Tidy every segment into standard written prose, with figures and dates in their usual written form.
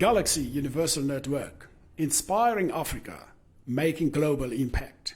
Galaxy Universal Network, inspiring Africa, making global impact.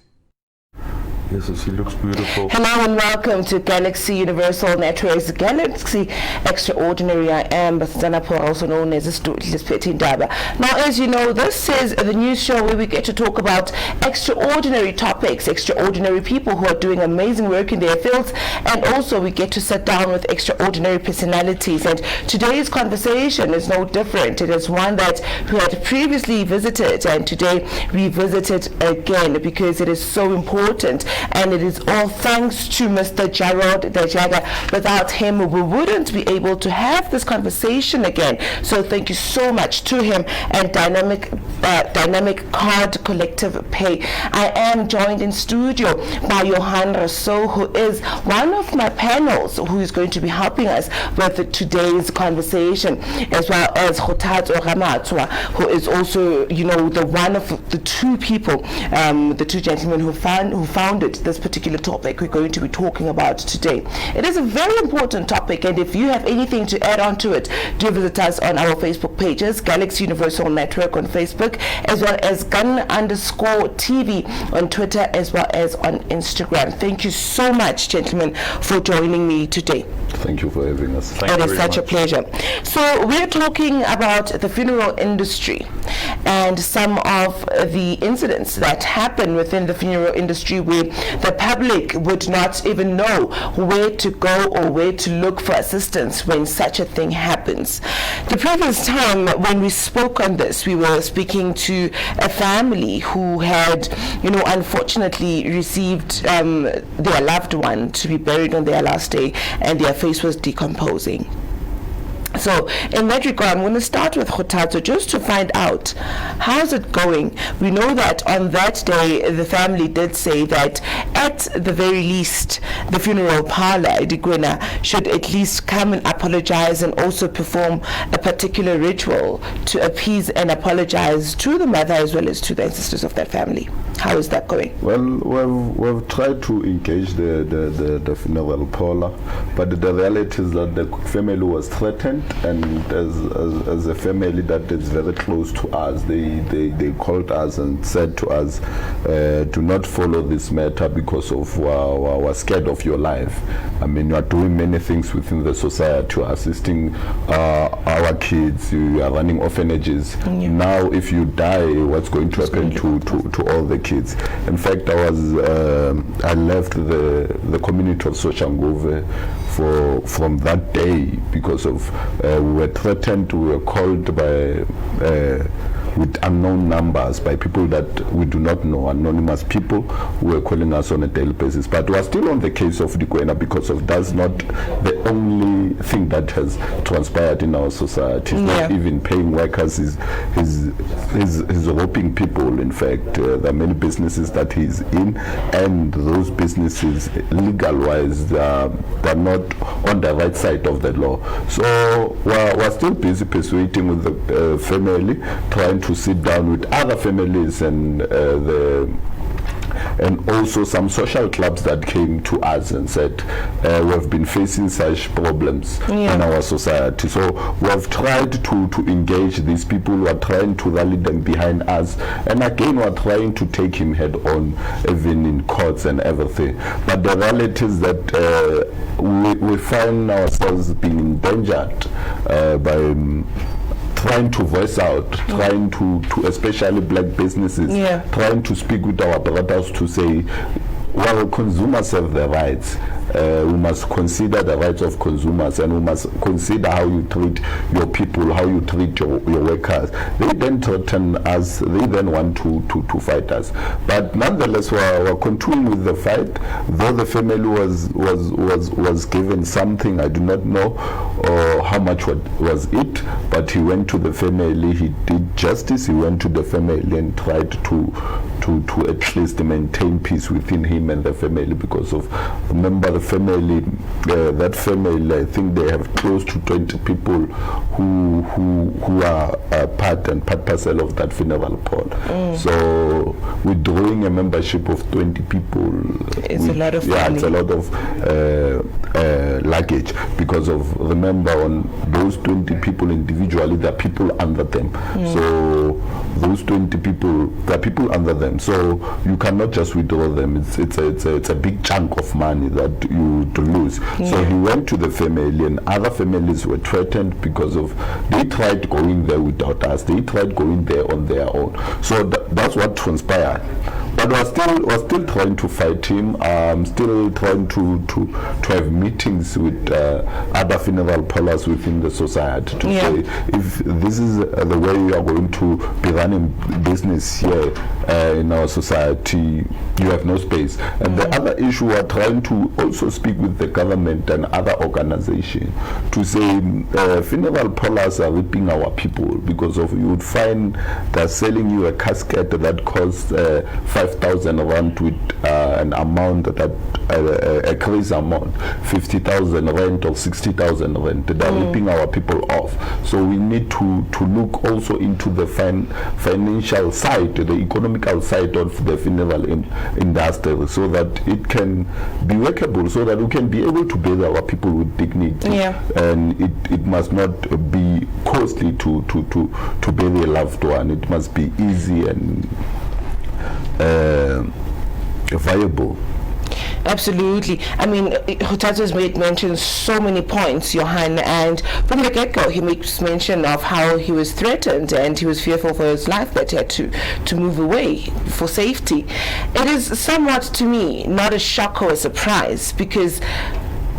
Yes, she looks beautiful. Hello and welcome to Galaxy Universal Network's Galaxy Extraordinary. I am Basanapo, also known as Petindaba. Now, as you know, this is the news show where we get to talk about extraordinary topics, extraordinary people who are doing amazing work in their fields, and also we get to sit down with extraordinary personalities. And today's conversation is no different. It is one that we had previously visited and today revisited again because it is so important. And it is all thanks to Mr. Gerald Dajaga. Without him, we wouldn't be able to have this conversation again. So thank you so much to him and Dynamic Card Collective Pay. I am joined in studio by Johan Rousseau, who is one of my panels, who is going to be helping us with today's conversation, as well as Kgothatso Ramatswa, who is also, you know, the one of the two people, the two gentlemen who founded this particular topic we're going to be talking about today. It is a very important topic, and if you have anything to add on to it, do visit us on our Facebook pages, Galaxy Universal Network on Facebook, as well as Gun_TV on Twitter, as well as on Instagram. Thank you so much, gentlemen, for joining me today. Thank you for having us. It is such a pleasure. So we're talking about the funeral industry and some of the incidents that happen within the funeral industry where the public would not even know where to go or where to look for assistance when such a thing happens. The previous time when we spoke on this, we were speaking to a family who had, you know, unfortunately received their loved one to be buried on their last day, and their face was decomposing. So in that regard, I'm going to start with Kgothatso just to find out how's it going. We know that on that day, the family did say that at the very least, the funeral parlor, Edigwena, should at least come and apologize and also perform a particular ritual to appease and apologize to the mother as well as to the ancestors of that family. How is that going? Well, we've tried to engage the funeral parlor, but the reality is that the family was threatened. And as a family that is very close to us, they called us and said to us, do not follow this matter because of we're scared of your life. I mean, you are doing many things within the society. You are assisting our kids, you are running orphanages. Yeah. Now if you die, what's going to happen to all the kids? In fact, I left the community of Sochangove from that day because of we were threatened, we were called by with unknown numbers by people that we do not know, anonymous people who were calling us on a daily basis. But we are still on the case of Dikwena because of that's not the only thing that has transpired in our society. It's not even paying workers, he's robbing people. In fact, there are many businesses that he's in, and those businesses, legal-wise, they're not on the right side of the law. So we're still busy persuading with the family, trying to sit down with other families and also some social clubs that came to us and said we've been facing such problems in our society. So we've tried to engage these people, we're trying to rally them behind us, and again we're trying to take him head on, even in courts and everything. But the reality is that we find ourselves being endangered by trying to voice out, trying to especially black businesses, trying to speak with our brothers to say, well, consumers have the rights. We must consider the rights of consumers, and we must consider how you treat your people, how you treat your workers. They then threaten us, they then want to fight us. But nonetheless, we're continuing with the fight. Though the family was given something, I do not know how much was it, but he went to the family, he did justice, he went to the family and tried to at least maintain peace within him and the family, because of, remember, particular family, that family, I think they have close to 20 people who are part and parcel of that funeral pool. So withdrawing a membership of 20 people, it's a lot of yeah, money. it's a lot of luggage, because of, remember, on those 20 people individually, there are people under them. So those 20 people, there are people under them. So you cannot just withdraw them. It's a big chunk of money that you would lose. So he went to the family, and other families were threatened because of, they tried going there without us. They tried going there on their own. So that's what transpired. But we're still trying to fight him. Still trying to have meetings with other funeral parlors within the society to say, if this is the way you are going to be running business here in our society, you have no space. And the other issue, we're trying to also speak with the government and other organizations to say funeral parlors are ripping our people, because of, you would find they're selling you a casket that costs 5,000 rand with an amount that a crazy amount, 50,000 rand or 60,000 rand. They're ripping our people off. So we need to look also into the financial side, the economical side of the funeral industry, so that it can be workable, so that we can be able to bury our people with dignity. And it must not be costly to bury a loved one. It must be easy and viable. Absolutely. I mean, Hotatu has made mention so many points, Johan, and from the get-go he makes mention of how he was threatened and he was fearful for his life, that he had to move away for safety. It is somewhat, to me, not a shock or a surprise, because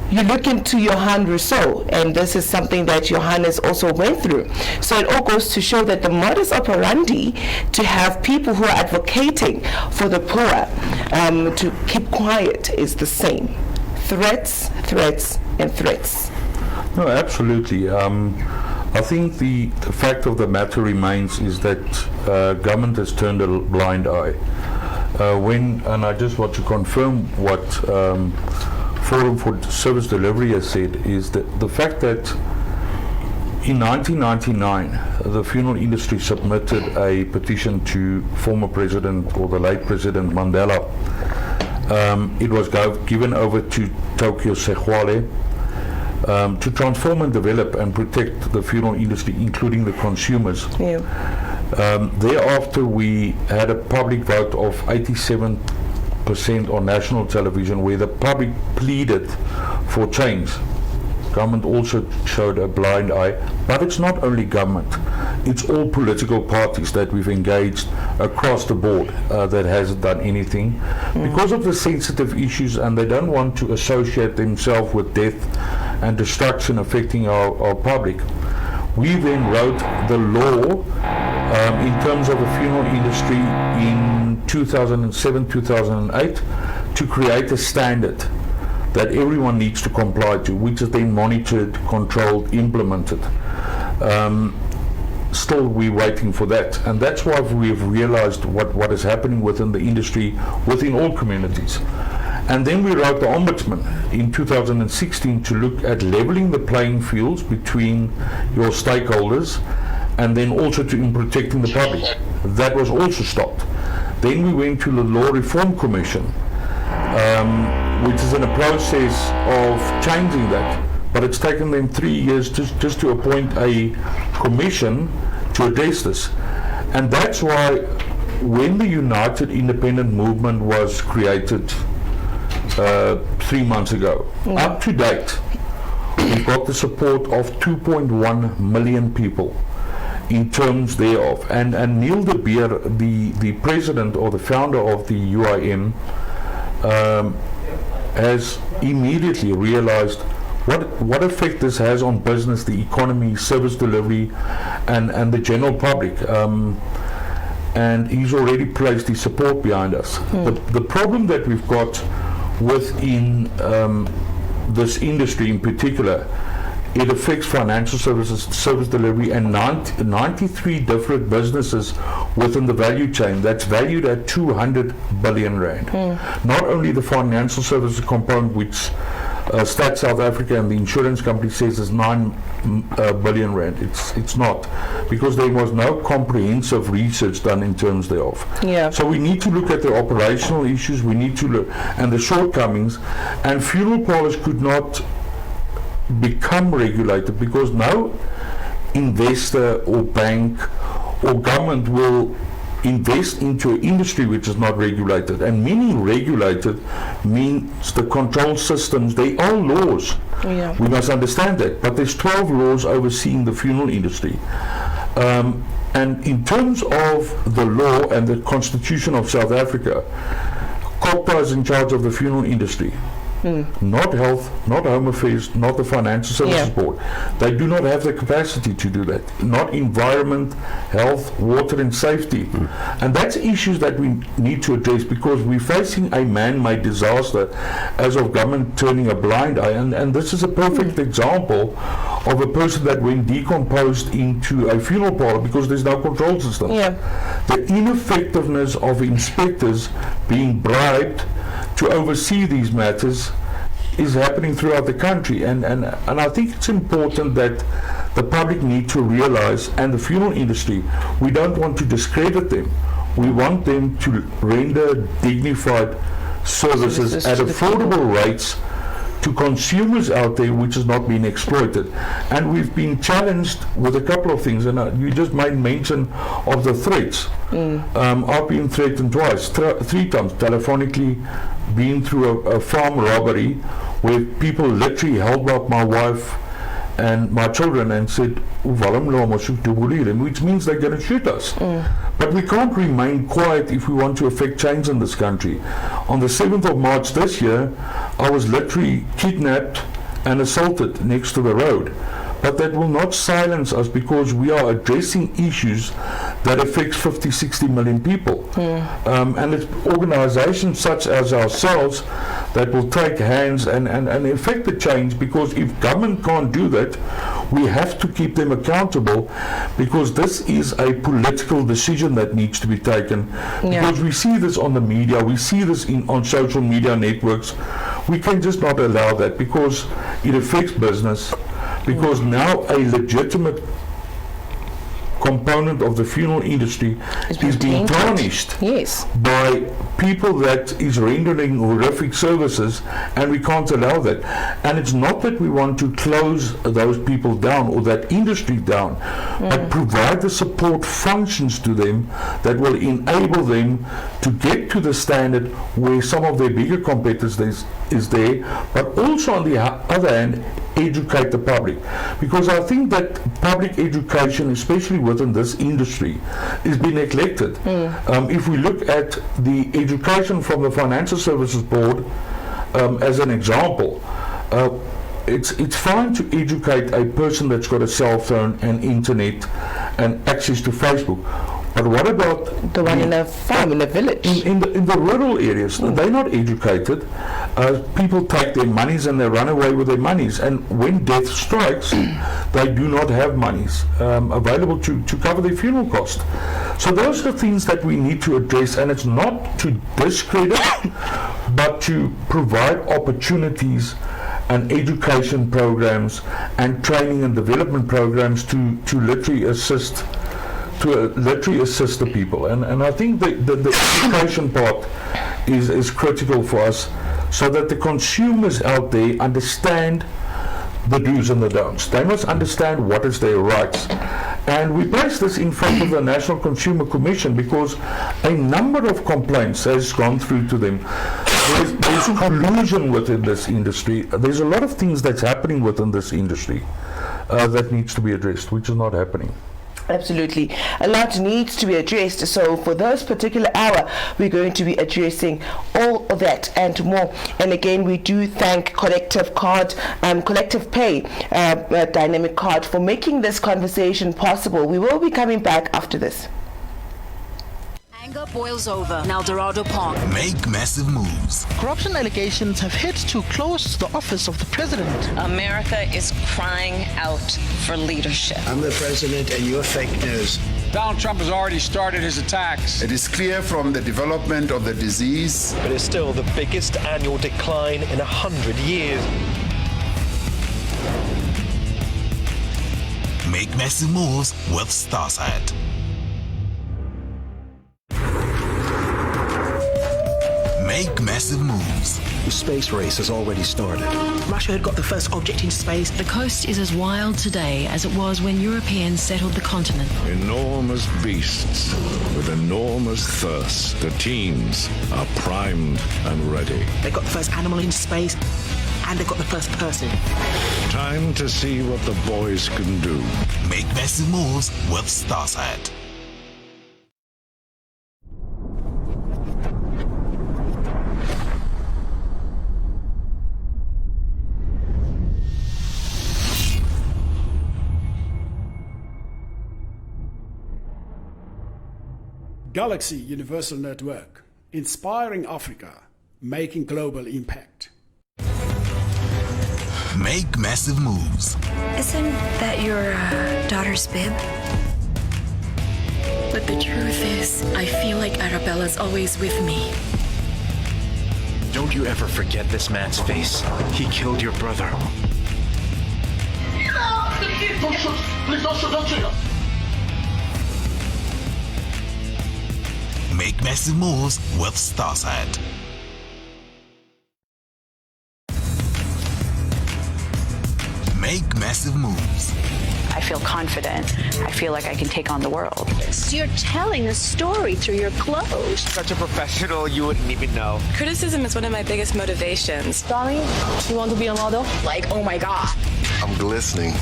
you look into Johan Rousseau, and this is something that Johan has also went through. So it all goes to show that the modus operandi to have people who are advocating for the poor to keep quiet is the same. Threats, threats, and threats. No, absolutely. I think the fact of the matter remains is that government has turned a blind eye. And I just want to confirm what Forum for Service Delivery has said, is that the fact that in 1999 the funeral industry submitted a petition to former president, or the late President Mandela. It was given over to Tokyo Segwale to transform and develop and protect the funeral industry, including the consumers. Thereafter we had a public vote of 87% on national television, where the public pleaded for change. Government also showed a blind eye, but it's not only government, it's all political parties that we've engaged across the board that hasn't done anything because of the sensitive issues, and they don't want to associate themselves with death and destruction affecting our public. We then wrote the law in terms of the funeral industry in 2007-2008 to create a standard that everyone needs to comply to, which is then monitored, controlled, implemented. Still we're waiting for that, and that's why we've realized what is happening within the industry, within all communities. And then we wrote the Ombudsman in 2016 to look at leveling the playing fields between your stakeholders, and then also in protecting the public. That was also stopped. Then we went to the Law Reform Commission, which is in a process of changing that, but it's taken them 3 years just to appoint a commission to address this. And that's why when the United Independent Movement was created 3 months ago, up to date, we've got the support of 2.1 million people in terms thereof. And Neil de Beer, the president or the founder of the UIM, has immediately realized what effect this has on business, the economy, service delivery, and the general public. And he's already placed his support behind us. The problem that we've got within this industry in particular it affects financial services, service delivery, and 93 different businesses within the value chain that's valued at 200 billion rand. Not only the financial services component, which Stats South Africa and the insurance company says is 9 billion rand. It's not, because there was no comprehensive research done in terms thereof. Yeah. So we need to look at the operational issues, we need to look and the shortcomings, and funeral parlours could not become regulated because no investor or bank or government will invest into an industry which is not regulated. And meaning regulated means the control systems, they are laws. Yeah. We must understand that. But there's 12 laws overseeing the funeral industry. And in terms of the law and the Constitution of South Africa, COPTA is in charge of the funeral industry. Not health, not home affairs, not the financial services board. They do not have the capacity to do that. Not environment, health, water and safety. And that's issues that we need to address, because we're facing a man-made disaster as of government turning a blind eye. And this is a perfect example of a person that went decomposed into a funeral parlour because there's no control system. The ineffectiveness of inspectors being bribed to oversee these matters is happening throughout the country, and I think it's important that the public need to realize, and the funeral industry, we don't want to discredit them. We want them to render dignified services at affordable rates to consumers out there, which is not being exploited. And we've been challenged with a couple of things, and you just made mention of the threats. I've been threatened twice, 3 times, telephonically, been through a farm robbery where people literally held up my wife and my children and said, which means they're going to shoot us. But we can't remain quiet if we want to affect change in this country. On the 7th of March this year, I was literally kidnapped and assaulted next to the road. But that will not silence us, because we are addressing issues that affect 50, 60 million people. And it's organizations such as ourselves that will take hands and effect the change, because if government can't do that, we have to keep them accountable, because this is a political decision that needs to be taken. Because we see this on the media, we see this on social media networks. We can just not allow that, because it affects business. Because now a legitimate component of the funeral industry is being tarnished by people that is rendering horrific services, and we can't allow that. And it's not that we want to close those people down or that industry down, but provide the support functions to them that will enable them to get to the standard where some of their bigger competitors is there, but also on the other hand, educate the public. Because I think that public education, especially within this industry, is being neglected. If we look at the education from the Financial Services Board as an example, it's fine to educate a person that's got a cell phone and internet and access to Facebook. But what about the one in a farm, in a village? In the rural areas, they're not educated. People take their monies and they run away with their monies. And when death strikes, they do not have monies available to cover their funeral cost. So those are things that we need to address, and it's not to discredit, but to provide opportunities and education programs and training and development programs to literally assist the people. And I think the education part is critical for us, so that the consumers out there understand the do's and the don'ts. They must understand what is their rights. And we place this in front of the National Consumer Commission, because a number of complaints has gone through to them. There's collusion within this industry. There's a lot of things that's happening within this industry that needs to be addressed, which is not happening. Absolutely. A lot needs to be addressed. So for this particular hour, we're going to be addressing all of that and more. And again, we do thank Collective Pay, Dynamic Card, for making this conversation possible. We will be coming back after this. Anger boils over in El Dorado Park. Make massive moves. Corruption allegations have hit too close to the office of the president. America is crying out for leadership. I'm the president and you're fake news. Donald Trump has already started his attacks. It is clear from the development of the disease. But it's still the biggest annual decline in 100 years. Make massive moves with Starsat. Make massive moves. The space race has already started. Russia had got the first object in space. The coast is as wild today as it was when Europeans settled the continent. Enormous beasts with enormous thirst. The teams are primed and ready. They got the first animal in space, and they got the first person. Time to see what the boys can do. Make massive moves with Starsat. Galaxy Universal Network, inspiring Africa, making global impact. Make massive moves. Isn't that your daughter's bib? But the truth is, I feel like Arabella's always with me. Don't you ever forget this man's face. He killed your brother. Don't shoot! Please don't shoot! Don't shoot! Make massive moves with Starsat. Make massive moves. I feel confident. I feel like I can take on the world. So you're telling a story through your clothes. Such a professional, you wouldn't even know. Criticism is one of my biggest motivations. Darling, you want to be a model? Like, oh my God. I'm glistening.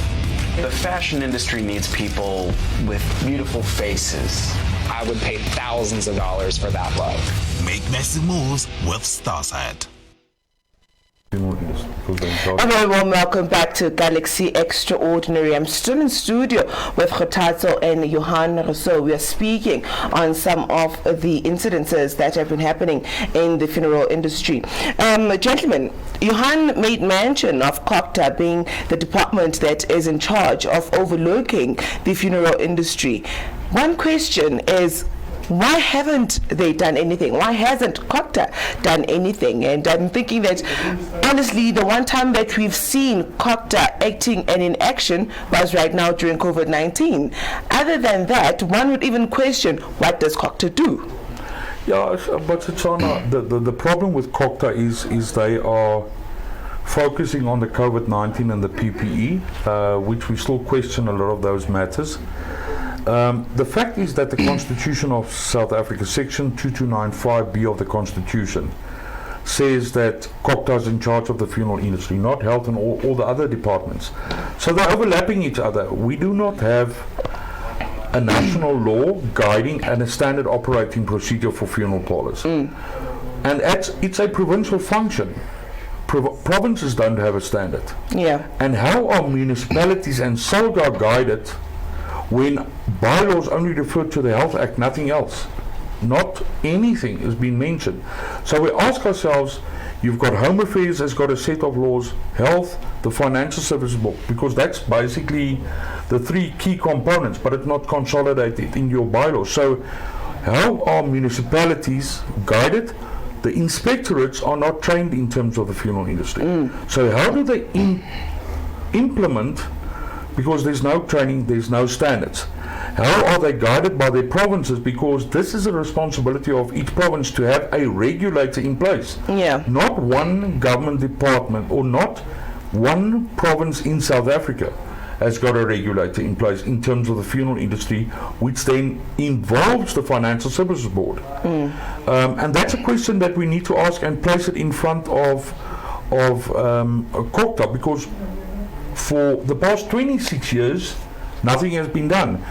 The fashion industry needs people with beautiful faces. I would pay thousands of dollars for that look. Make massive moves with Starsat. A very warm welcome back to Galaxy Extraordinary. I'm still in studio with Kgothatso and Johan Rousseau. We are speaking on some of the incidences that have been happening in the funeral industry. Gentlemen, Johan made mention of COCTA being the department that is in charge of overlooking the funeral industry. One question is, why haven't they done anything? Why hasn't COCTA done anything? And I'm thinking that, honestly, the one time that we've seen COCTA acting and in action was right now during COVID-19. Other than that, one would even question, what does COCTA do? Yeah, but Tshana, the problem with COCTA is they are focusing on the COVID-19 and the PPE, which we still question a lot of those matters. The fact is that the Constitution of South Africa, Section 2295B of the Constitution, says that COCTA is in charge of the funeral industry, not health and all the other departments. So they're overlapping each other. We do not have a national law guiding and a standard operating procedure for funeral parlors. And it's a provincial function. Provinces don't have a standard. Yeah. And how are municipalities and SOGA guided when bylaws only refer to the Health Act, nothing else? Not anything has been mentioned. So we ask ourselves, you've got Home Affairs has got a set of laws, Health, the Financial Services Board, because that's basically the three key components, but it's not consolidated in your bylaws. So how are municipalities guided? The inspectorates are not trained in terms of the funeral industry. So how do they implement? Because there's no training, there's no standards. How are they guided by their provinces? Because this is a responsibility of each province to have a regulator in place. Yeah. Not one government department or not one province in South Africa has got a regulator in place in terms of the funeral industry, which then involves the Financial Services Board. And that's a question that we need to ask and place it in front of COCTA, because for the past 26 years, nothing has been done.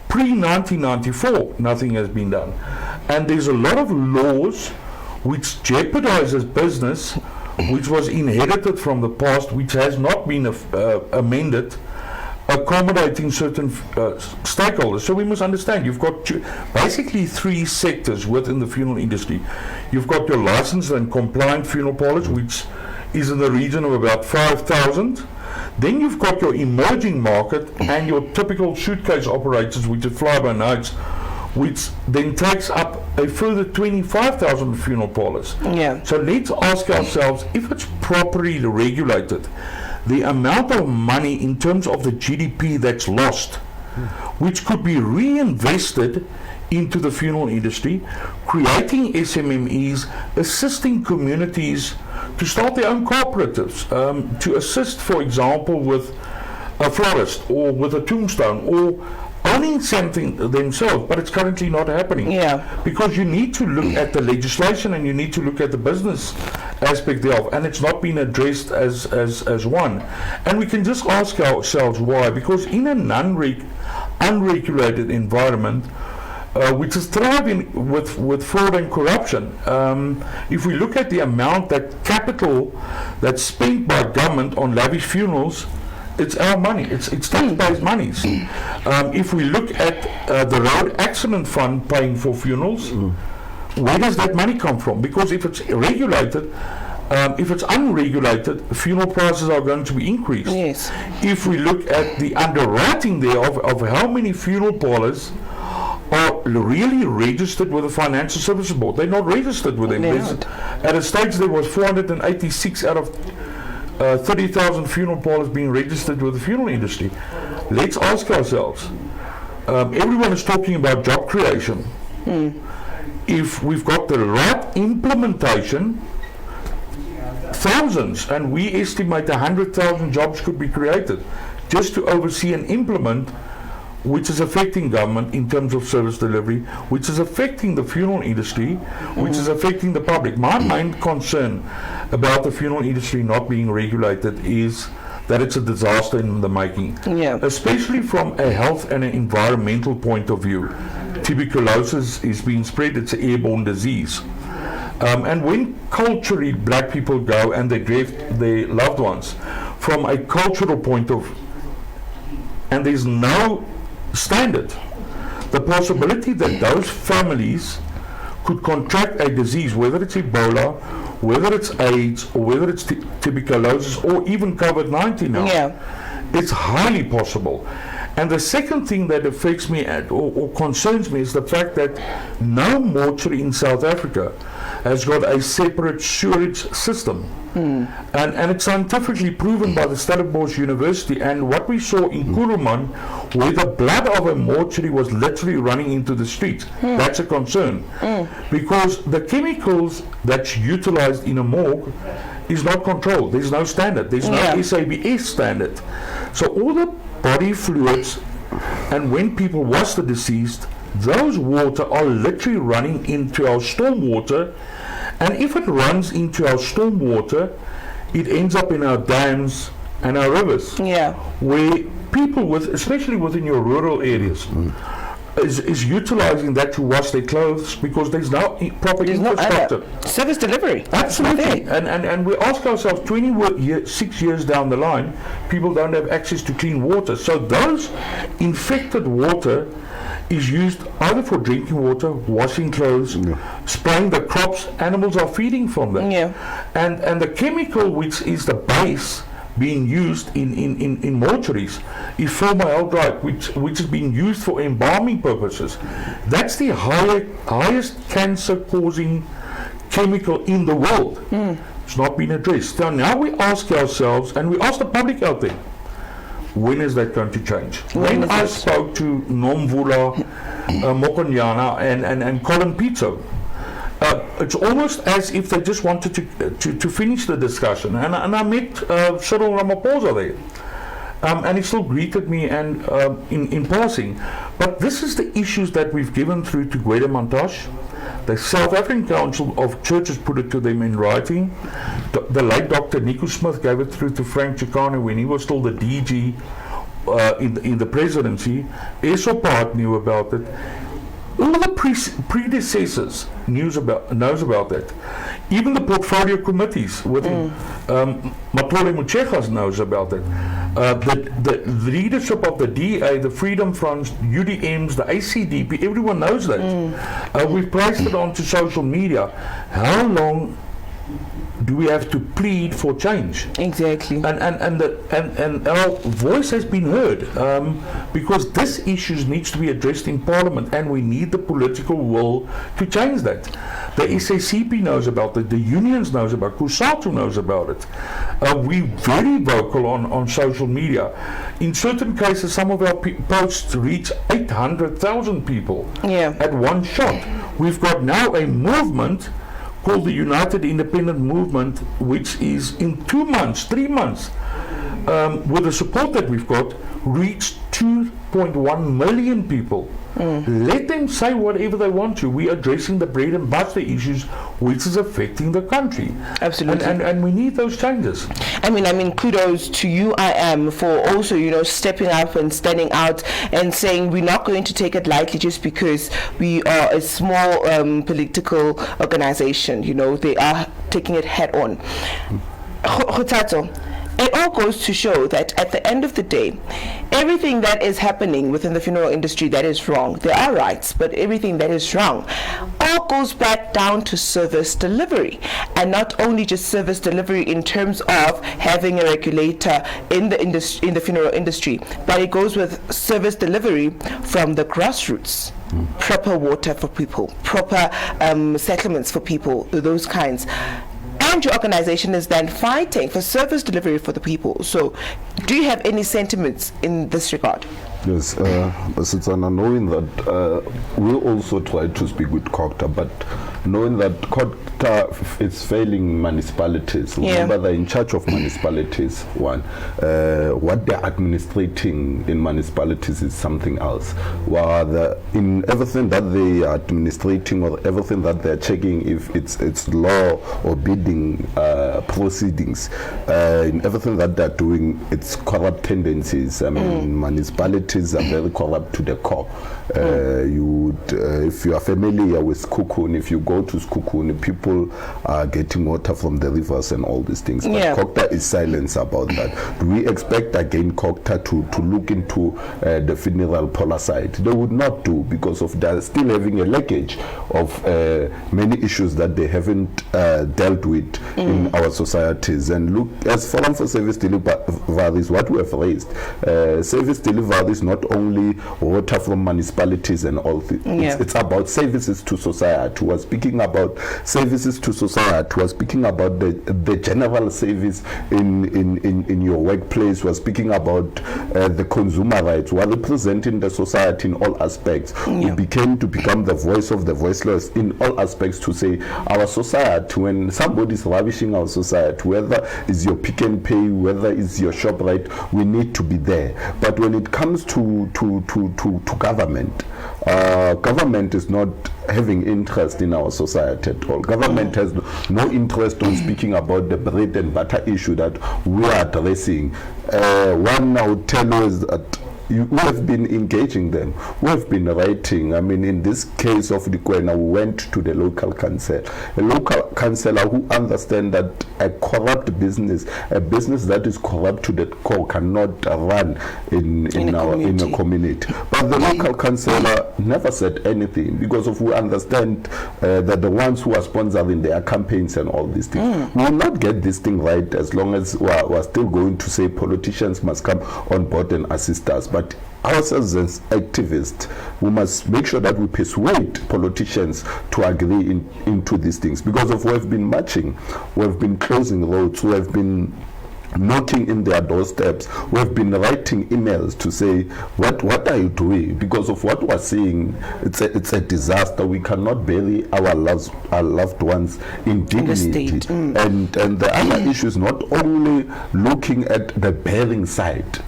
Pre-1994, nothing has been done. And there's a lot of laws which jeopardizes business, which was inherited from the past, which has not been amended, accommodating certain stakeholders. So we must understand you've got basically three sectors within the funeral industry. You've got your licensed and compliant funeral parlors, which is in the region of about 5,000. Then you've got your emerging market and your typical suitcase operators, which are fly-by-nights, which then takes up a further 25,000 funeral parlors. Yeah. So let's ask ourselves, if it's properly regulated, the amount of money in terms of the GDP that's lost, which could be reinvested into the funeral industry, creating SMMEs, assisting communities to start their own cooperatives, to assist, for example, with a florist or with a tombstone or owning something themselves, but it's currently not happening. Yeah. Because you need to look at the legislation and you need to look at the business aspect thereof, and it's not been addressed as one. And we can just ask ourselves why, because in an unregulated environment, which is thriving with fraud and corruption. If we look at the amount that capital that's spent by government on lavish funerals, it's our money, it's taxpayers' monies. If we look at the road accident fund paying for funerals, where does that money come from? Because if it's regulated, if it's unregulated, funeral prices are going to be increased. Yes. If we look at the underwriting there of how many funeral parlors are really registered with the Financial Services Board, they're not registered with them. At a stage there was 486 out of 30,000 funeral parlors being registered with the funeral industry. Let's ask ourselves, everyone is talking about job creation. If we've got the right implementation, thousands, and we estimate 100,000 jobs could be created just to oversee and implement, which is affecting government in terms of service delivery, which is affecting the funeral industry, which is affecting the public. My main concern about the funeral industry not being regulated is that it's a disaster in the making, especially from a health and an environmental point of view. Tuberculosis is being spread, it's an airborne disease. And when culturally black people go and they grieve their loved ones, from a cultural point of view, and there's no standard, the possibility that those families could contract a disease, whether it's Ebola, whether it's AIDS, or whether it's tuberculosis, or even COVID-19 now, it's highly possible. And the second thing that affects me or concerns me is the fact that no mortuary in South Africa has got a separate sewerage system. And it's scientifically proven by the Stellenbosch University, and what we saw in Kuruman, where the blood of a mortuary was literally running into the streets, that's a concern. Because the chemicals that's utilized in a morgue is not controlled. There's no standard. There's no SABS standard. So all the body fluids, and when people wash the deceased, those water are literally running into our stormwater, and if it runs into our stormwater, it ends up in our dams and our rivers, where people, especially within your rural areas, is utilizing that to wash their clothes, because there's no proper infrastructure. Service delivery. Absolutely. And we ask ourselves, 26 years down the line, people don't have access to clean water. So those infected water is used either for drinking water, washing clothes, spraying the crops. Animals are feeding from that. And the chemical which is the base being used in mortuaries is formaldehyde, which is being used for embalming purposes. That's the highest cancer-causing chemical in the world. It's not been addressed. So now we ask ourselves, and we ask the public out there, when is that going to change? When I spoke to Nomvula Mokonyana and Colin Pizzo, it's almost as if they just wanted to finish the discussion. And I met Cyril Ramaphosa there, and he still greeted me and in passing. But this is the issues that we've given through to Gwede Montash. The South African Council of Churches put it to them in writing. The late Dr. Nico Smith gave it through to Frank Chikane when he was still the DG in the presidency. ESOPART knew about it. All the predecessors knows about that. Even the portfolio committees within Matlole Mutshekgas knows about that. The leadership of the DA, the Freedom Fronts, UDMs, the ACDP, everyone knows that. We've placed it onto social media. How long do we have to plead for change? Exactly. And our voice has been heard, because this issue needs to be addressed in Parliament, and we need the political will to change that. The SACP knows about it, the unions knows about it, Kusatu knows about it. We're very vocal on social media. In certain cases, some of our posts reach 800,000 people at one shot. We've got now a movement called the United Independent Movement, which is in 3 months, with the support that we've got, reached 2.1 million people. Let them say whatever they want to. We're addressing the bread and butter issues which is affecting the country. Absolutely. And we need those changes. I mean, kudos to UIM for also, stepping up and standing out and saying we're not going to take it lightly just because we are a small political organization. They are taking it head on. Khothatso, it all goes to show that at the end of the day, everything that is happening within the funeral industry that is wrong, there are rights, but everything that is wrong all goes back down to service delivery. And not only just service delivery in terms of having a regulator in the funeral industry, but it goes with service delivery from the grassroots. Proper water for people, proper settlements for people, those kinds. And your organization is then fighting for service delivery for the people. So, do you have any sentiments in this regard? Yes, Sitsana, knowing that we also try to speak with COGTA, but knowing that COGTA is failing municipalities. Remember, they're in charge of municipalities, one. What they're administrating in municipalities is something else. While in everything that they are administrating or everything that they're checking, if it's law or bidding proceedings, in everything that they're doing, it's corrupt tendencies. I mean, municipalities are very corrupt to the core. If you are familiar with Skukun, if you go to Skukun, people are getting water from the rivers and all these things. But COGTA is silent about that. Do we expect again COGTA to look into the funeral polar side? They would not do, because of they're still having a leakage of many issues that they haven't dealt with in our societies. And look, as Forum for Service Deliveries, what we have raised, service delivery is not only water from municipalities and all. It's about services to society. We're speaking about services to society. We're speaking about the general service in your workplace. We're speaking about the consumer rights. We're representing the society in all aspects. We became to become the voice of the voiceless in all aspects, to say our society, when somebody is ravishing our society, whether it's your Pick and Pay, whether it's your ShopRite, we need to be there. But when it comes to government, government is not having interest in our society at all. Government has no interest on speaking about the bread and butter issue that we are addressing. One now tell us that we have been engaging them. We have been writing. I mean, in this case of the Kwena, we went to the local council. A local councillor who understands that a corrupt business, a business that is corrupt to the core, cannot run in a community. But the local councillor never said anything, because of we understand that the ones who are sponsoring their campaigns and all these things will not get this thing right, as long as we're still going to say politicians must come on board and assist us. But ourselves as activists, we must make sure that we persuade politicians to agree into these things, because of we have been marching, we have been closing roads, we have been knocking in their doorsteps, we have been writing emails to say, what are you doing? Because of what we're seeing, it's a disaster. We cannot bury our loved ones in dignity. And the other issue is not only looking at the burying side.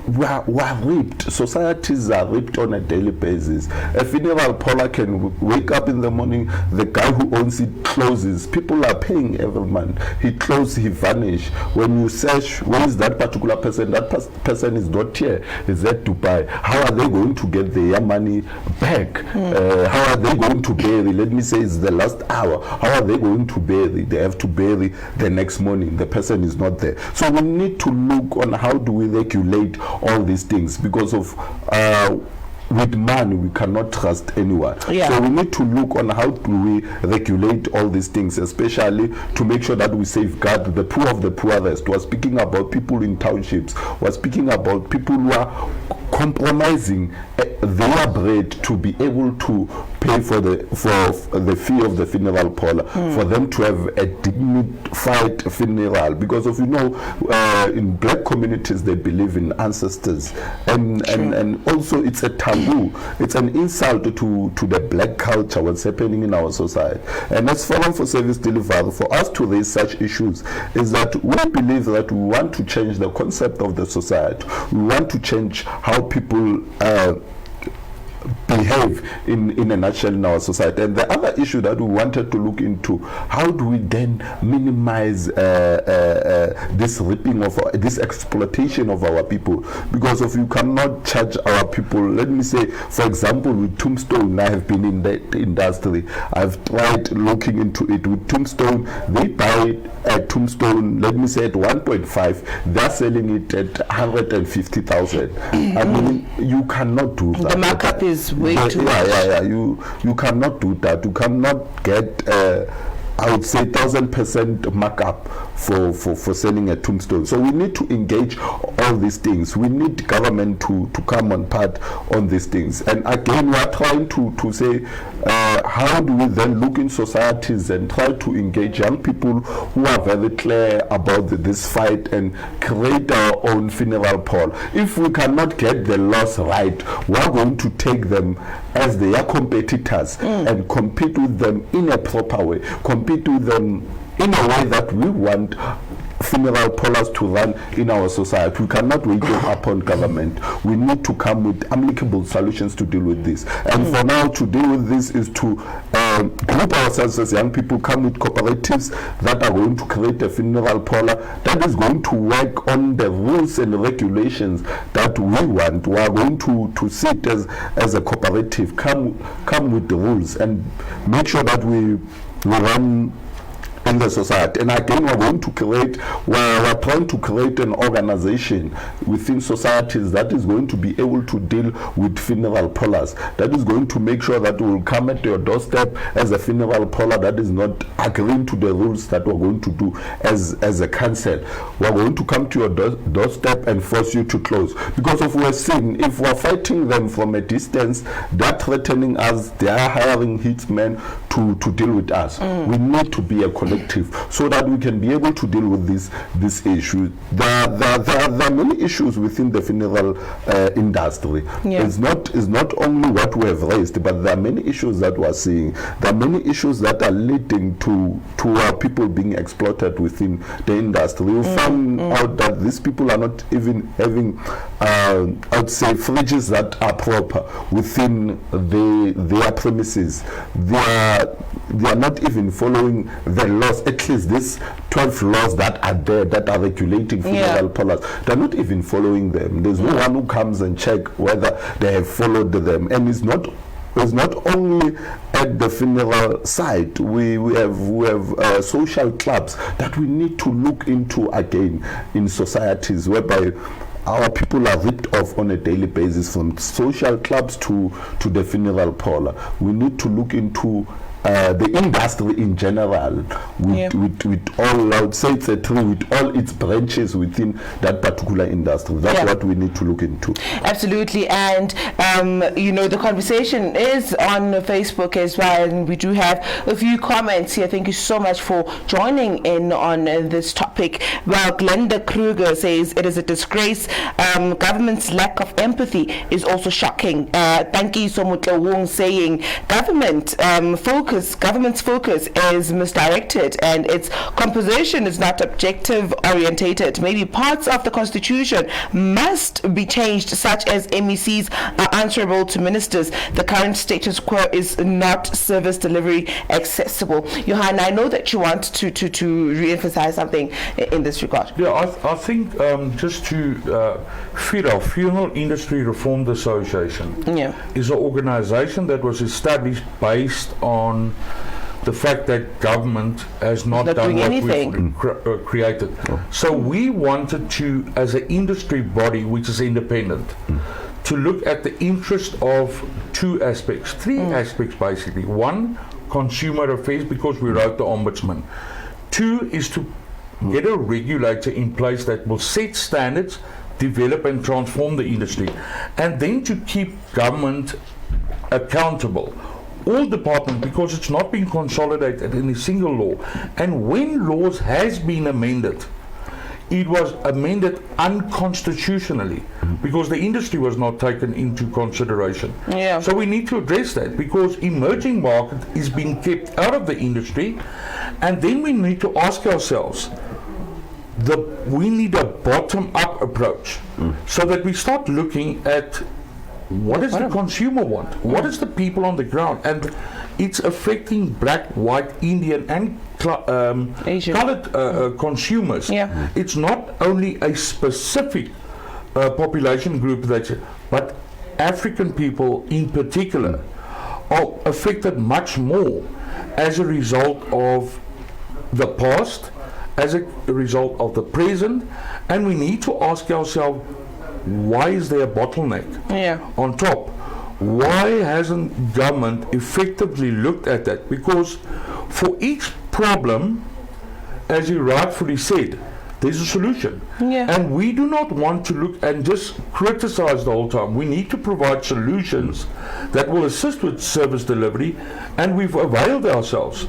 we are ripped. Societies are ripped on a daily basis. A funeral parlor can wake up in the morning, the guy who owns it closes. People are paying every month. He closes, he vanish. When you search, where is that particular person? That person is not here. Is at Dubai. How are they going to get their money back? How are they going to bury? Let me say it's the last hour. How are they going to bury? They have to bury the next morning. The person is not there. So we need to look on how do we regulate all these things, because of with money we cannot trust anyone. So we need to look on how do we regulate all these things, especially to make sure that we safeguard the poor of the poorest. We're speaking about people in townships. We're speaking about people who are compromising their bread to be able to pay for the fee of the funeral parlor, for them to have a dignified funeral, because of in black communities they believe in ancestors, and also it's a taboo, it's an insult to the black culture what's happening in our society. And as Forum for Service Delivery, for us to raise such issues is that we believe that we want to change the concept of the society. We want to change how people behave in a nutshell in our society. And the other issue that we wanted to look into, how do we then minimize this ripping of this exploitation of our people? Because if you cannot charge our people, let me say, for example, with Tombstone, I have been in that industry. I've tried looking into it. With Tombstone, they buy a Tombstone, let me say at 1.5, they're selling it at 150,000. I mean, you cannot do that. The markup is way too much. You cannot do that. You cannot get I would say 1,000% markup for selling a Tombstone. So we need to engage all these things. We need government to come on part on these things. And again, we are trying to say how do we then look in societies and try to engage young people who are very clear about this fight and create our own funeral parlor. If we cannot get the laws right, we are going to take them as their competitors and compete with them in a proper way, compete with them in a way that we want funeral parlors to run in our society. We cannot wait upon government. We need to come with amicable solutions to deal with this. And for now, to deal with this is to group ourselves as young people, come with cooperatives that are going to create a funeral parlor that is going to work on the rules and regulations that we want. We are going to sit as a cooperative, come with the rules and make sure that we run in the society. And again, we're trying to create an organization within societies that is going to be able to deal with funeral parlors, that is going to make sure that we will come at your doorstep as a funeral parlor that is not agreeing to the rules that we're going to do as a council. We're going to come to your doorstep and force you to close, because if we're fighting them from a distance, they're threatening us, they are hiring hitmen to deal with us. We need to be a collective so that we can be able to deal with this issue. There are many issues within the funeral industry. It's not only what we have raised, but there are many issues that we're seeing. There are many issues that are leading to our people being exploited within the industry. We found out that these people are not even having, I'd say, fridges that are proper within their premises. They are not even following the laws, at least these 12 laws that are there that are regulating funeral parlors. They're not even following them. There's no one who comes and check whether they have followed them. And it's not only at the funeral site. We have social clubs that we need to look into again in societies, whereby our people are ripped off on a daily basis, from social clubs to the funeral parlor. We need to look into the industry in general, with all, I would say it's a tree, with all its branches within that particular industry. That's what we need to look into. Absolutely. And the conversation is on Facebook as well, and we do have a few comments here. Thank you so much for joining in on this topic. Well, Glenda Kruger says it is a disgrace. Government's lack of empathy is also shocking. Thank you so much, Wong, saying government focus government's focus is misdirected and its composition is not objective orientated. Maybe parts of the constitution must be changed, such as MECs are answerable to ministers. The current status quo is not service delivery accessible. Johanna, I know that you want to re-emphasize something in this regard. Yeah, I think just to FIRA, Funeral Industry Reform Association, is an organization that was established based on the fact that government has not done what we've created. So we wanted to, as an industry body which is independent, to look at the interest of two aspects, three aspects basically. One, consumer affairs, because we wrote the Ombudsman. Two is to get a regulator in place that will set standards, develop and transform the industry, and then to keep government accountable. All departments, because it's not been consolidated in a single law. And when laws has been amended, it was amended unconstitutionally because the industry was not taken into consideration. So we need to address that, because emerging market is being kept out of the industry, and then we need to ask ourselves, we need a bottom-up approach so that we start looking at what does the consumer want? What is the people on the ground? And it's affecting black, white, Indian and colored consumers. It's not only a specific population group, but African people in particular are affected much more as a result of the past, as a result of the present, and we need to ask ourselves, why is there a bottleneck on top? Why hasn't government effectively looked at that? Because for each problem, as you rightfully said, there's a solution. And we do not want to look and just criticize the whole time. We need to provide solutions that will assist with service delivery, and we've availed ourselves.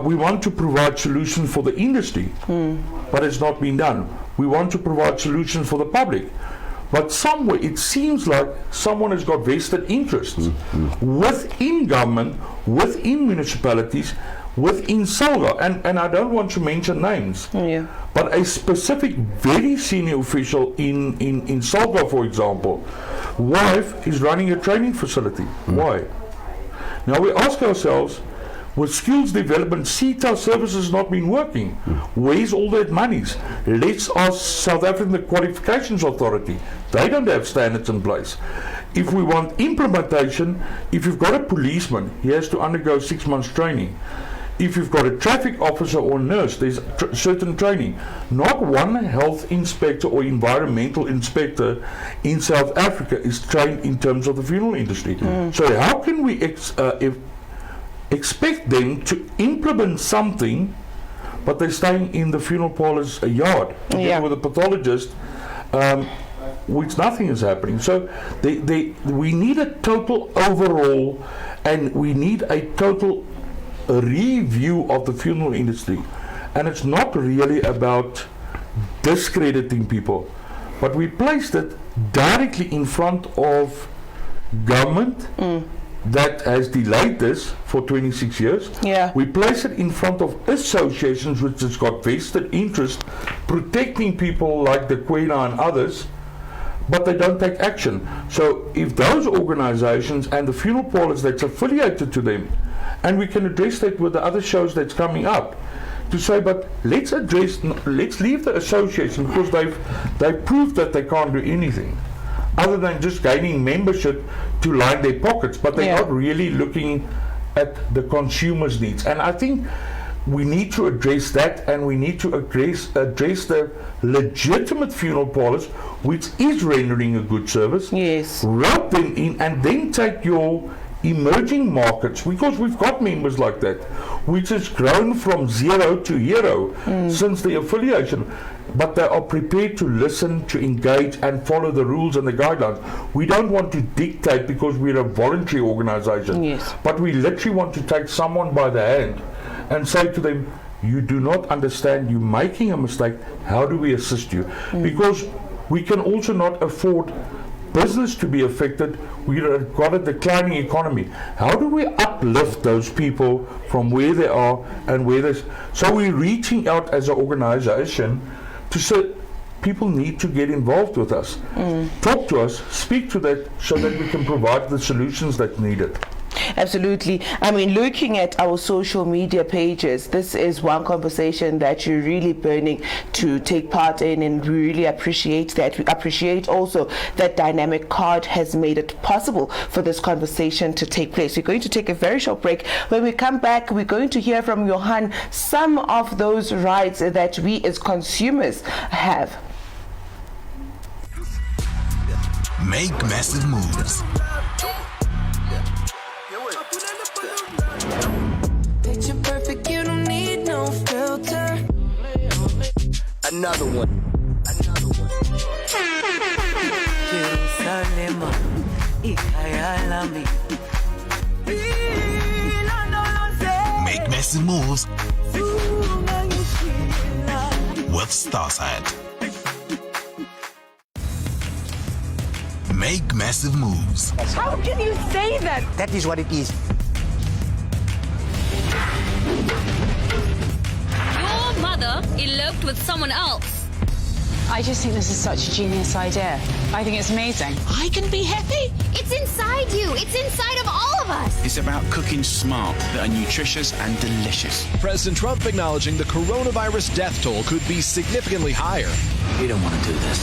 We want to provide solutions for the industry, but it's not been done. We want to provide solutions for the public. But somewhere it seems like someone has got vested interests within government, within municipalities, within SALGA, and I don't want to mention names, but a specific very senior official in SALGA, for example, wife is running a training facility. Why? Now we ask ourselves, with skills development, CETA services not been working. Where's all that monies? Let's ask South African Qualifications Authority. They don't have standards in place. If we want implementation, if you've got a policeman, he has to undergo 6 months training. If you've got a traffic officer or nurse, there's certain training. Not one health inspector or environmental inspector in South Africa is trained in terms of the funeral industry. So how can we expect them to implement something, but they're staying in the funeral parlor's yard with a pathologist, which nothing is happening. So we need a total overhaul, and we need a total review of the funeral industry. And it's not really about discrediting people, but we placed it directly in front of government that has delayed this for 26 years. We place it in front of associations which has got vested interest protecting people like the Kwena and others, but they don't take action. So if those organizations and the funeral parlors that's affiliated to them, and we can address that with the other shows that's coming up, to say, but let's leave the association, because they've proved that they can't do anything other than just gaining membership to line their pockets, but they're not really looking at the consumer's needs. And I think we need to address that, and we need to address the legitimate funeral parlors, which is rendering a good service. Rope them in, and then take your emerging markets, because we've got members like that, which has grown from 0 to hero since the affiliation. But they are prepared to listen, to engage, and follow the rules and the guidelines. We don't want to dictate, because we're a voluntary organization. But we literally want to take someone by the hand and say to them, you do not understand, you're making a mistake, how do we assist you? Because we can also not afford business to be affected, we've got a declining economy. How do we uplift those people from where they are and where they... So we're reaching out as an organization to say people need to get involved with us. Talk to us, speak to that, so that we can provide the solutions that needed. Absolutely. I mean, looking at our social media pages, this is one conversation that you're really burning to take part in, and we really appreciate that. We appreciate also that Dynamic Card has made it possible for this conversation to take place. We're going to take a very short break. When we come back, we're going to hear from Johan some of those rights that we as consumers have. Make massive moves. Picture perfect, you don't need no filter. Another one. Jerusalem, Ikayalami. Make massive moves with Starside. Make massive moves. How can you say that? That is what it is. Your mother eloped with someone else. I just think this is such a genius idea. I think it's amazing. I can be happy. It's inside you. It's inside of all of us. It's about cooking smart that are nutritious and delicious. President Trump acknowledging the coronavirus death toll could be significantly higher. We don't want to do this.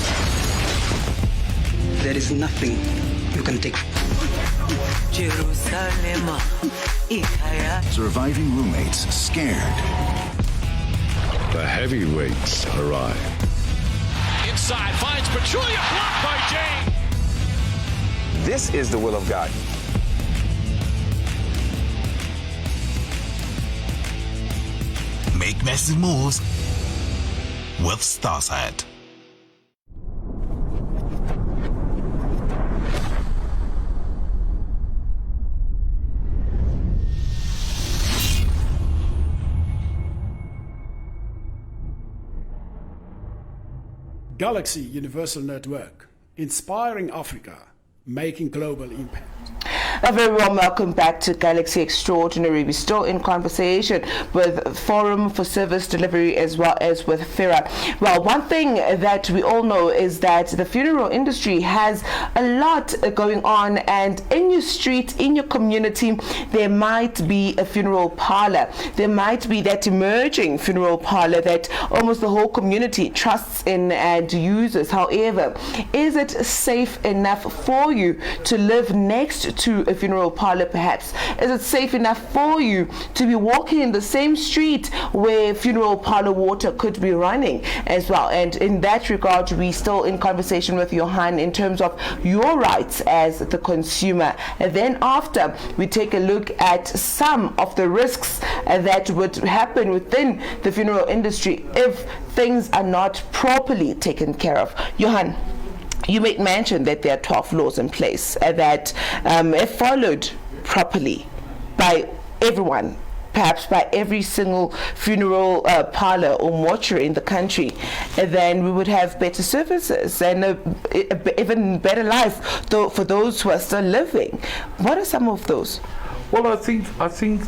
There is nothing you can take. Jerusalem, Ikaya. Surviving roommates scared. The heavyweights arrive. Inside, finds Pachulia, blocked by Jane. This is the will of God. Make massive moves with Starside. Galaxy Universal Network, inspiring Africa, making global impact. A very warm welcome back to Galaxy Extraordinary. We're still in conversation with Forum for Service Delivery as well as with FIRA. Well, one thing that we all know is that the funeral industry has a lot going on, and in your street, in your community, there might be a funeral parlor. There might be that emerging funeral parlor that almost the whole community trusts in and uses. However, is it safe enough for you to live next to a funeral parlor perhaps? Is it safe enough for you to be walking in the same street where funeral parlor water could be running as well? And in that regard, we still in conversation with Johan in terms of your rights as the consumer. And then after, we take a look at some of the risks that would happen within the funeral industry if things are not properly taken care of. Johan, you made mention that there are 12 laws in place that if followed properly by everyone, perhaps by every single funeral parlor or mortuary in the country, then we would have better services and a even better life for those who are still living. What are some of those? Well, I think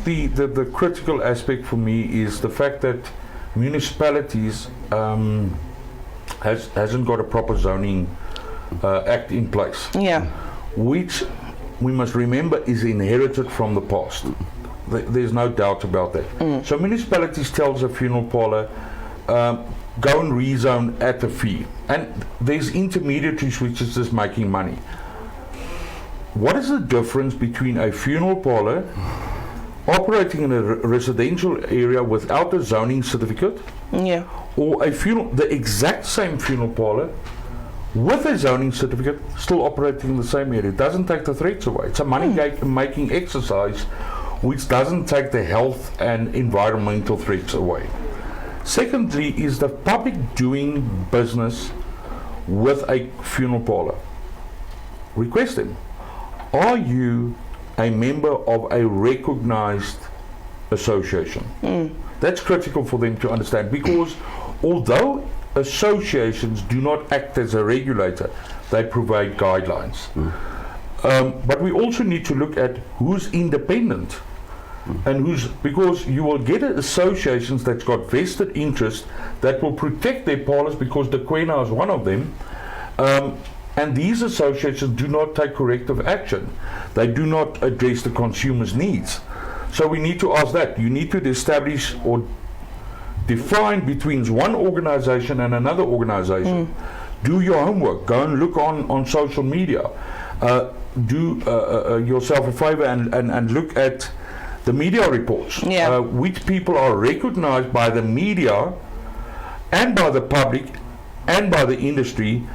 the critical aspect for me is the fact that municipalities hasn't got a proper zoning act in place. Yeah. Which we must remember is inherited from the past. There's no doubt about that. So municipalities tells a funeral parlor, go and rezone at a fee. And there's intermediaries which is just making money. What is the difference between a funeral parlor operating in a residential area without a zoning certificate, or the exact same funeral parlor with a zoning certificate still operating in the same area? It doesn't take the threats away. It's a money-making exercise which doesn't take the health and environmental threats away. Secondly is the public doing business with a funeral parlor. Request them. Are you a member of a recognized association? That's critical for them to understand, because although associations do not act as a regulator. They provide guidelines. But we also need to look at who's independent and who's, because you will get associations that's got vested interest that will protect their parlors, because the Quena is one of them. And these associations do not take corrective action. They do not address the consumer's needs. So we need to ask that. You need to establish or define between one organization and another organization. Do your homework. Go and look on social media. Do yourself a favor and look at the media reports. Which people are recognized by the media and by the public and by the industry.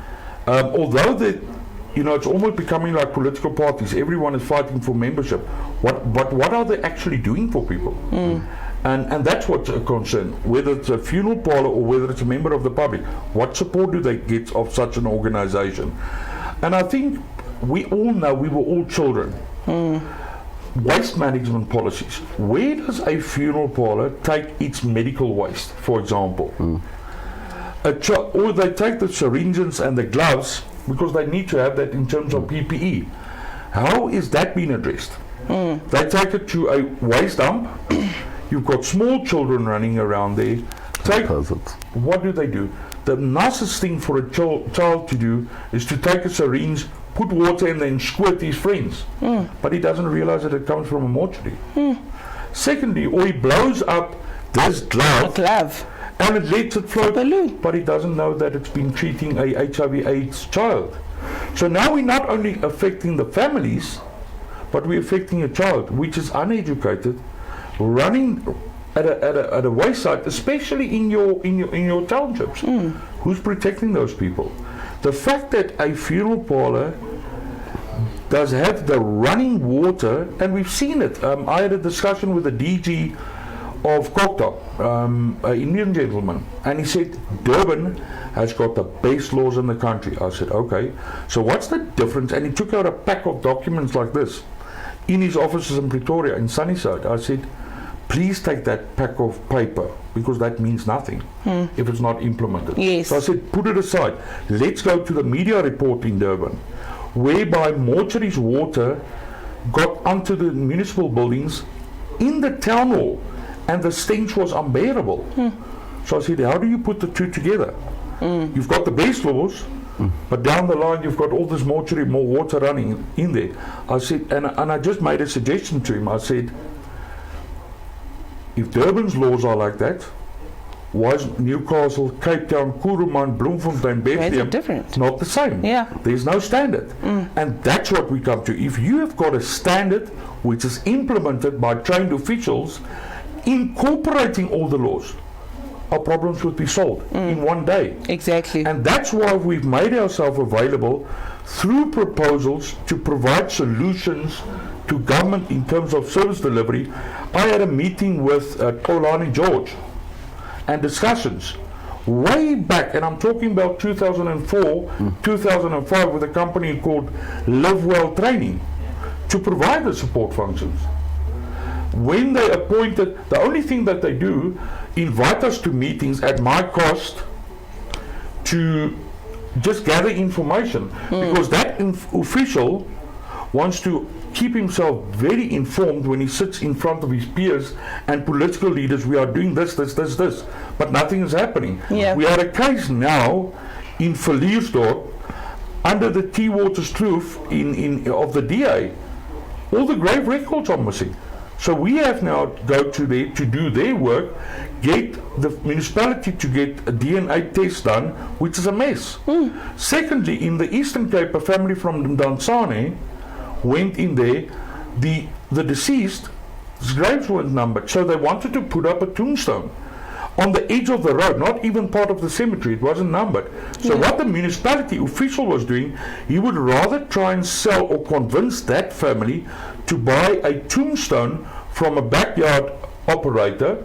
Although it's almost becoming like political parties. Everyone is fighting for membership. What are they actually doing for people? And that's what's a concern. Whether it's a funeral parlor or whether it's a member of the public, what support do they get of such an organization? And I think we all know, we were all children. Waste management policies. Where does a funeral parlor take its medical waste, for example? Or they take the syringes and the gloves, because they need to have that in terms of PPE. How is that being addressed? They take it to a waste dump. You've got small children running around there. What do they do? The nicest thing for a child to do is to take a syringe, put water in there and squirt his friends. But he doesn't realize that it comes from a mortuary. Secondly, or he blows up this glove and it lets it float, but he doesn't know that it's been treating a HIV/AIDS child. So now we're not only affecting the families, but we're affecting a child which is uneducated, running at a wayside, especially in your townships. Who's protecting those people? The fact that a funeral parlor does have the running water, and we've seen it. I had a discussion with the DG of Kokta, an Indian gentleman, and he said Durban has got the best laws in the country. I said, okay, so what's the difference? And he took out a pack of documents like this in his offices in Pretoria, in Sunnyside. I said, please take that pack of paper, because that means nothing if it's not implemented. So I said, put it aside. Let's go to the media report in Durban, whereby mortuary's water got onto the municipal buildings in the town hall, and the stench was unbearable. So I said, how do you put the two together? You've got the base laws, but down the line you've got all this mortuary, more water running in there. I said, and I just made a suggestion to him. I said, if Durban's laws are like that, why is Newcastle, Cape Town, Kuruman, Bloemfontein, Bethlehem not the same? There's no standard. And that's what we come to. If you have got a standard which is implemented by trained officials, incorporating all the laws, our problems would be solved in one day. Exactly. And that's why we've made ourselves available through proposals to provide solutions to government in terms of service delivery. I had a meeting with Kolani George and discussions way back, and I'm talking about 2004, 2005, with a company called Live Well Training to provide the support functions. When they appointed, the only thing that they do, invite us to meetings at my cost to just gather information, because that official wants to keep himself very informed when he sits in front of his peers and political leaders. We are doing this, but nothing is happening. We had a case now in Verliersdorp under the T. Waters Kloof of the DA. All the grave records are missing. So we have now go to there to do their work, get the municipality to get a DNA test done, which is a mess. Secondly, in the Eastern Cape, a family from Dansane went in there. The deceased, his graves weren't numbered, so they wanted to put up a tombstone on the edge of the road, not even part of the cemetery. It wasn't numbered. So what the municipality official was doing, he would rather try and sell or convince that family to buy a tombstone from a backyard operator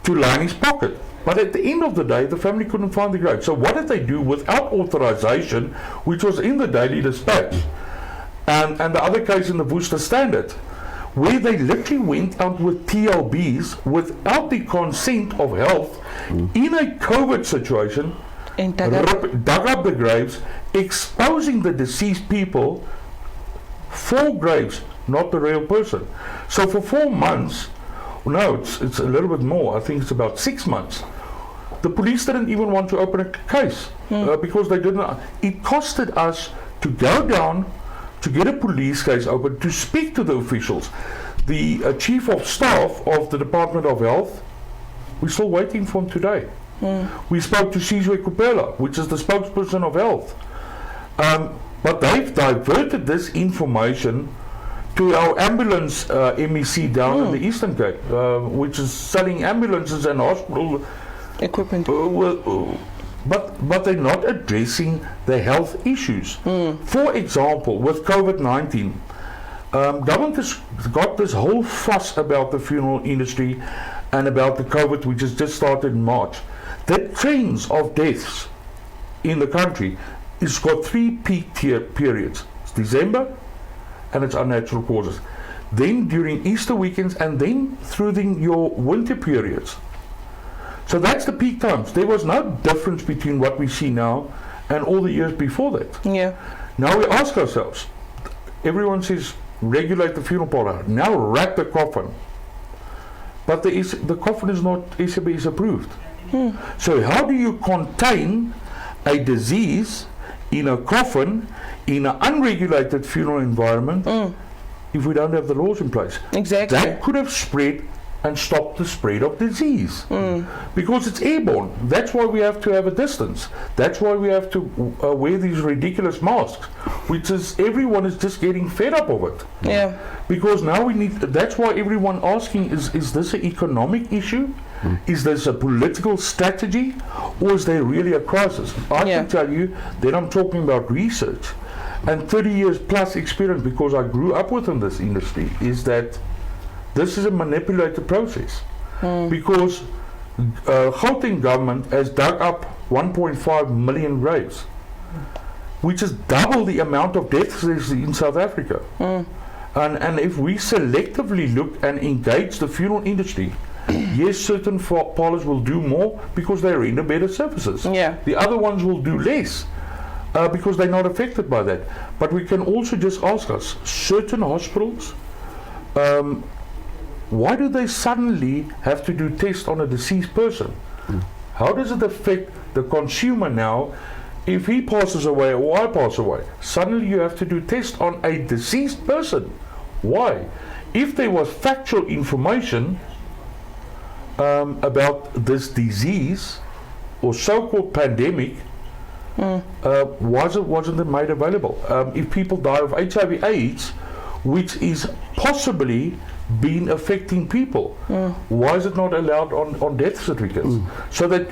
to line his pocket. But at the end of the day, the family couldn't find the grave. So what did they do without authorization, which was in the Daily Dispatch? And the other case in the Worcester Standard, where they literally went out with TLBs without the consent of health in a COVID situation dug up the graves, exposing the deceased people for graves, not the real person. So for 4 months, no, it's a little bit more, I think it's about 6 months, the police didn't even want to open a case because they didn't. It costed us to go down to get a police case open, to speak to the officials. The chief of staff of the Department of Health, we're still waiting for him today. We spoke to Sizwe Kupela, which is the spokesperson of health. But they've diverted this information to our ambulance MEC down in the Eastern Cape, which is selling ambulances and hospital equipment. But they're not addressing the health issues. For example, with COVID-19, government has got this whole fuss about the funeral industry and about the COVID, which has just started in March. The trends of deaths in the country is got 3 peak periods. It's December, and it's unnatural causes. Then during Easter weekends, and then through your winter periods. So that's the peak times. There was no difference between what we see now and all the years before that. Yeah. Now we ask ourselves, everyone says regulate the funeral parlor. Now wrap the coffin. But the coffin is not SABS approved. So how do you contain a disease in a coffin in an unregulated funeral environment if we don't have the laws in place? Exactly. That could have spread and stopped the spread of disease because it's airborne. That's why we have to have a distance. That's why we have to wear these ridiculous masks, which is everyone is just getting fed up of it. Yeah. Because now we need. That's why everyone asking is this an economic issue? Is this a political strategy, or is there really a crisis? I can tell you that I'm talking about research and 30 years plus experience, because I grew up within this industry, is that this is a manipulated process. Because Gauteng government has dug up 1.5 million graves, which is double the amount of deaths in South Africa. And if we selectively look and engage the funeral industry, yes, certain parlours will do more because they render better services. The other ones will do less because they're not affected by that. But we can also just ask us, certain hospitals, why do they suddenly have to do tests on a deceased person? How does it affect the consumer now? If he passes away or I pass away, suddenly you have to do tests on a deceased person. Why? If there was factual information about this disease or so-called pandemic, wasn't it made available? If people die of HIV/AIDS, which is possibly been affecting people, why is it not allowed on death certificates? So that,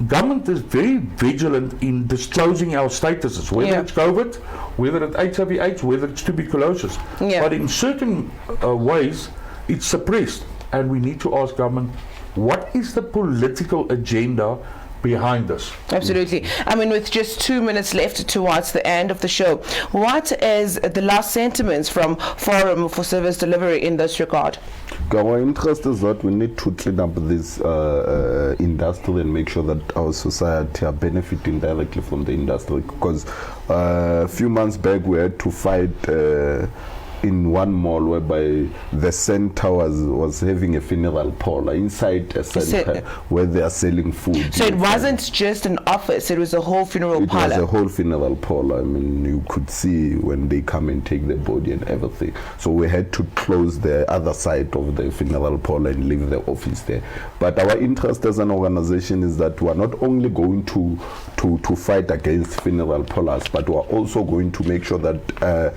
government is very vigilant in disclosing our statuses, whether it's COVID, whether it's HIV/AIDS, whether it's tuberculosis. But in certain ways, it's suppressed. And we need to ask government, what is the political agenda behind this? Absolutely. I mean, with just 2 minutes left towards the end of the show, what is the last sentiments from Forum for Service Delivery in this regard? Our interest is that we need to clean up this industry and make sure that our society are benefiting directly from the industry. Because a few months back we had to fight in one mall whereby the center was having a funeral parlor inside a center where they are selling food. So it wasn't just an office, it was a whole funeral parlor. It was a whole funeral parlor. I mean, you could see when they come and take the body and everything. So we had to close the other side of the funeral parlor and leave the office there. But our interest as an organization is that we are not only going to fight against funeral parlors, but we are also going to make sure that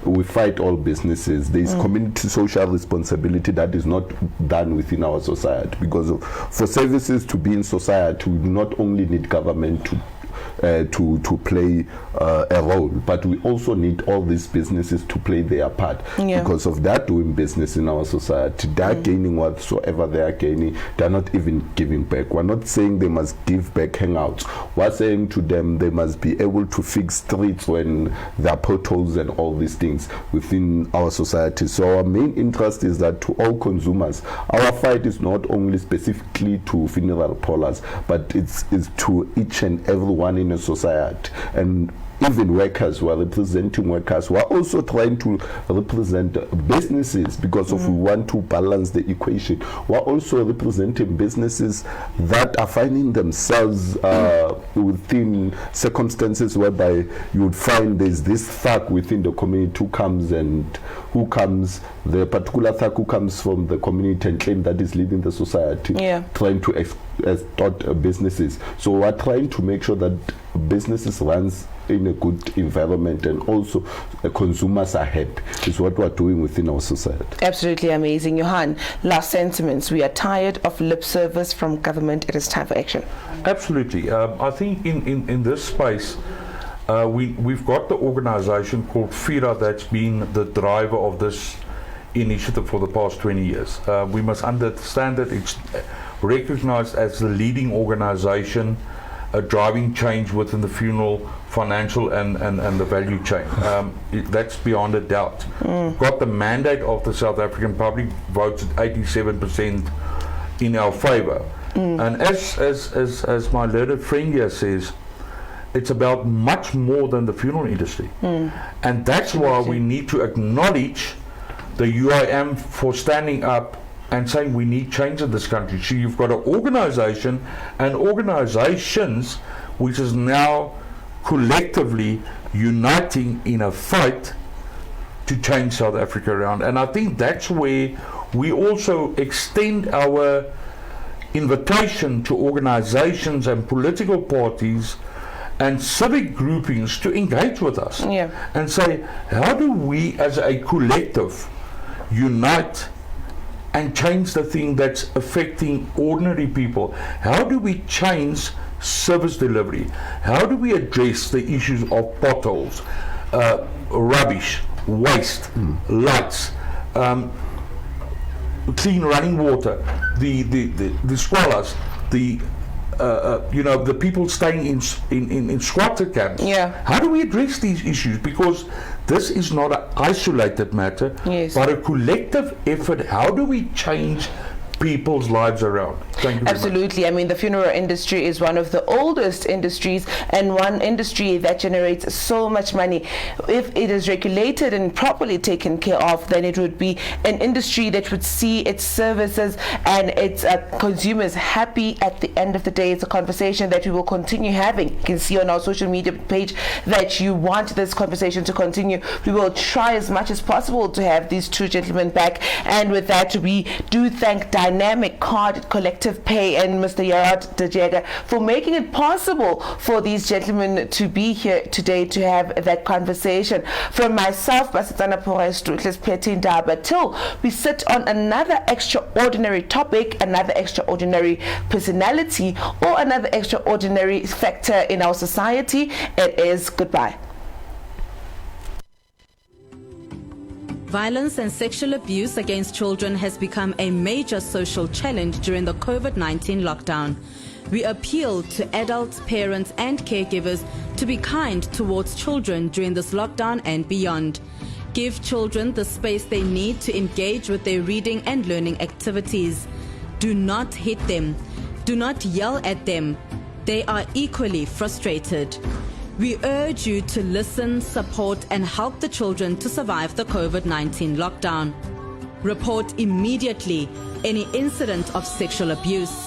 we fight all businesses. There is community social responsibility that is not done within our society, because for services to be in society, we not only need government to play a role, but we also need all these businesses to play their part, because of that doing business in our society. They're gaining whatsoever they are gaining. They're not even giving back. We're not saying they must give back hangouts. We're saying to them they must be able to fix streets when there are potholes and all these things within our society. So our main interest is that to all consumers, our fight is not only specifically to funeral parlors, but it's to each and everyone in a society. And even workers who are representing workers, who are also trying to represent businesses, because if we want to balance the equation, we're also representing businesses that are finding themselves within circumstances whereby you would find there's this thug within the community who comes, the particular thug who comes from the community and claim that is leading the society, trying to extort businesses. So we're trying to make sure that businesses runs in a good environment, and also consumers are happy. Is what we're doing within our society. Absolutely amazing. Johan, last sentiments. We are tired of lip service from government. It is time for action. Absolutely. I think in this space, we've got the organization called FIRA that's been the driver of this initiative for the past 20 years. We must understand that it's recognized as the leading organization driving change within the funeral, financial and the value chain. That's beyond a doubt. Got the mandate of the South African public, voted 87% in our favor. And as my learned friend here says, it's about much more than the funeral industry. And that's why we need to acknowledge the UIM for standing up and saying we need change in this country. So you've got an organization and organizations which is now collectively uniting in a fight to change South Africa around. And I think that's where we also extend our invitation to organizations and political parties and civic groupings to engage with us and say, how do we as a collective unite and change the thing that's affecting ordinary people? How do we change service delivery? How do we address the issues of potholes, rubbish, waste, lights, clean running water, the squalors, the people staying in squatter camps? How do we address these issues? Because this is not an isolated matter, but a collective effort. How do we change people's lives around? Thank you very Absolutely. much. I mean, the funeral industry is one of the oldest industries and one industry that generates so much money. If it is regulated and properly taken care of, then it would be an industry that would see its services and its consumers happy at the end of the day. It's a conversation that we will continue having. You can see on our social media page that you want this conversation to continue. We will try as much as possible to have these two gentlemen back. And with that, we do thank Dynamic Card Collective Pay and Mr. Yarat Dejega for making it possible for these gentlemen to be here today to have that conversation. From myself, Basitana Porestutles till we sit on another extraordinary topic, another extraordinary personality, or another extraordinary factor in our society, it is goodbye. Violence and sexual abuse against children has become a major social challenge during the COVID-19 lockdown. We appeal to adults, parents and caregivers to be kind towards children during this lockdown and beyond. Give children the space they need to engage with their reading and learning activities. Do not hit them. Do not yell at them. They are equally frustrated. We urge you to listen, support and help the children to survive the COVID-19 lockdown. Report immediately any incident of sexual abuse.